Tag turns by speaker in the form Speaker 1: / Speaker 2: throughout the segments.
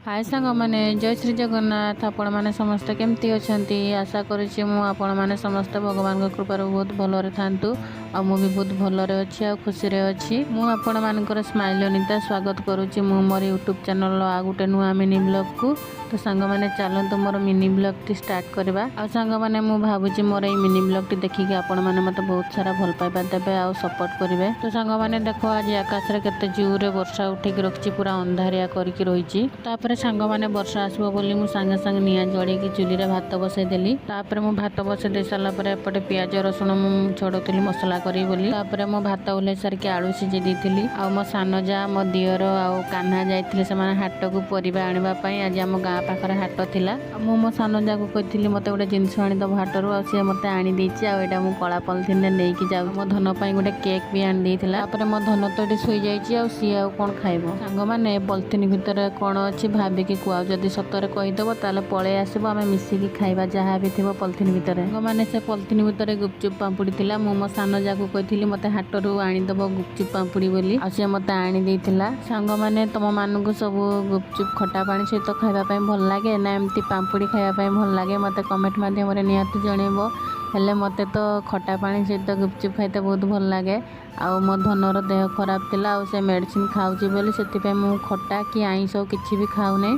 Speaker 1: हाय सांग मैंने जय श्री जगन्नाथ आपण मैंने समस्ते केमती अछंती आशा करुच्ची मु आपण मैंने समस्ते भगवान कृपार बहुत भलरे थांतु आ मु भी बहुत भलरे अच्छी आ खुशी रे अच्छी मु आपण मानकर स्माइल अनिता स्वागत करुच्ची मु मोर यूट्यूब चैनल आ गुटे नुआ मिनी ब्लॉग को तो सांग मैंने चलतु मोर मिनी ब्लॉग टी स्टार्ट करवा आ सांग मैंने मु भाबुची मोर ई मिनी ब्लॉग टी देखिके आपण मैंने मते बहुत सारा भल पाइबा देबे आ सपोर्ट करिवे। तो सांग मैंने देखो आज आकाश रे केते जोरे वर्षा उठिक रखची पूरा अंधारिया करके रहिची तापर सांग मैंने वर्षा आसबो बोली मु संगे संगे निया जड़ी की चुली रे भात बसई देली तापर मु भात बसई दे साला पर एपटे प्याज रसुण मु छड़ोतली मसला करी बोली तापर मु भात उले सर के आलू सिझे देथिली आ मो सानो जा मो दियर आ कान्हा जाइथिले से माने हाट को परिबा आनिबा पई आज हम गां पाखर हाट थिला मु मो सानो जा को कहिथिली मते गोटे जिंस आनी दो हाटरू आ से मते आनी देछि आ एटा मु कला पॉलिथिन ने लेकी जाउ मो धन पई गोटे केक भी आनी देथिला तापर मो धन तो एटी सोई जाइछि आ सी आ कोन खाइबो सांग माने पॉलिथिन भीतर कोन अछि भाबी कि कुआ जदि सतरे कहीदेव ताले पळे आसबो आमे मिसिकी खाइबा जहाँ भी थिबो पॉलिथिन भीतर माने से पॉलिथिन भीतर गुपचुप पाम्पुड़ी थिला मो मो सानो जाकू कहिथिली मते हाटरू आनी दबो गुपचुप पाम्पुड़ी बोली आ से मते आनी देथिला। सांग माने तम मानकु सब गुपचुप खट्टा पानी सहित खाइबा पई भल लागे ना एमती पाम्पुड़ी खाइबा पई भल लागे मते कमेंट माध्यम रे निहाती जणेबो हेले मते तो खट्टा पानी सहित गुपचुप खाइते बहुत भल लागे आ मो धनर देह खराब थिला आ से मेडिसिन खाउची बोली सेति पे मु खट्टा कि आइंस किछि भी खाउ नै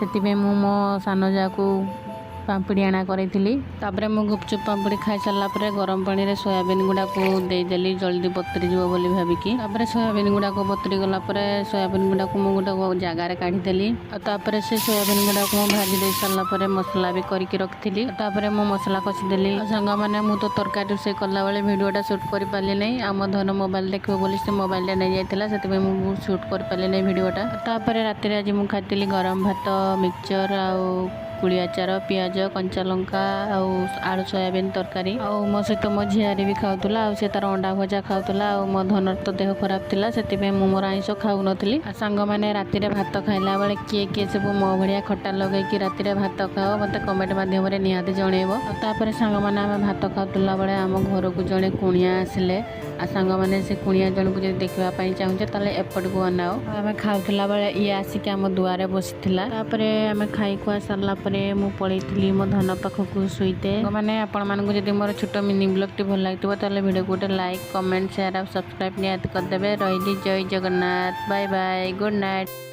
Speaker 1: से मो सान जाकू पाम्पुड़ी आना करी तापर मु गुपचुप पाम्पुड़ी खाई सारा गरम पानी रे सोयाबीन गुड़ा को देदेली जल्दी बतरी जीव बोली भाविकी तापर सोयाबीन गुड़ा को बतरी गला सोयाबीन गुड़ा को मुझे गोटे जगार काढ़ीदेली तापर से सोयाबीन गुड़ा को भाजी दे सारा मसला भी करके रखी तापर मु मसला कषिदेली सांग मैंने मु तो तरकारी रोषे कला बेले भिडियोटा सुट कर पारे नहीं आम धन मोबाइल देखो बोली से मोबाइल नहीं जाता से मुझे सुट कर पारे नहीं भिडियोटा तापर राति आज मुझे खाई गरम भात मिक्सचर आ कुड़ी आचार पियाज कंचा लंका आलू सोयाबीन तरकारी मो सहित मो झियारी भी खाऊला से तार अंडा भजा खाऊला मो धनर तो देह खराब थिला से मोर आइंस खाऊ नथली सांग मैंने राति भात खाइला बेले किए किए सब मो भड़िया खट्टा लगे राति भात खाओ मत कमेंट माध्यम निहाती जनइब तापर सांग मैंने आम भात खाऊला बेले आम घर को जड़े कुणिया आसिले आ सांग मैंने से कुणिया जन को जब देखापी चाहूचे ताले एपट को अनाओ आम खाऊला बेले ये आसिक आम दुआरे बसीला आम खाई खुआ सारा मु पलैली मो धन पाखक शुईते मैंने आपण मानक जब मोर छोट मिनी ब्लॉग टी भल लगे ताले वीडियो को गोटे लाइक कमेंट शेयर और सब्सक्राइब निहाती करदेवे रही जय Jagannath bye bye good night.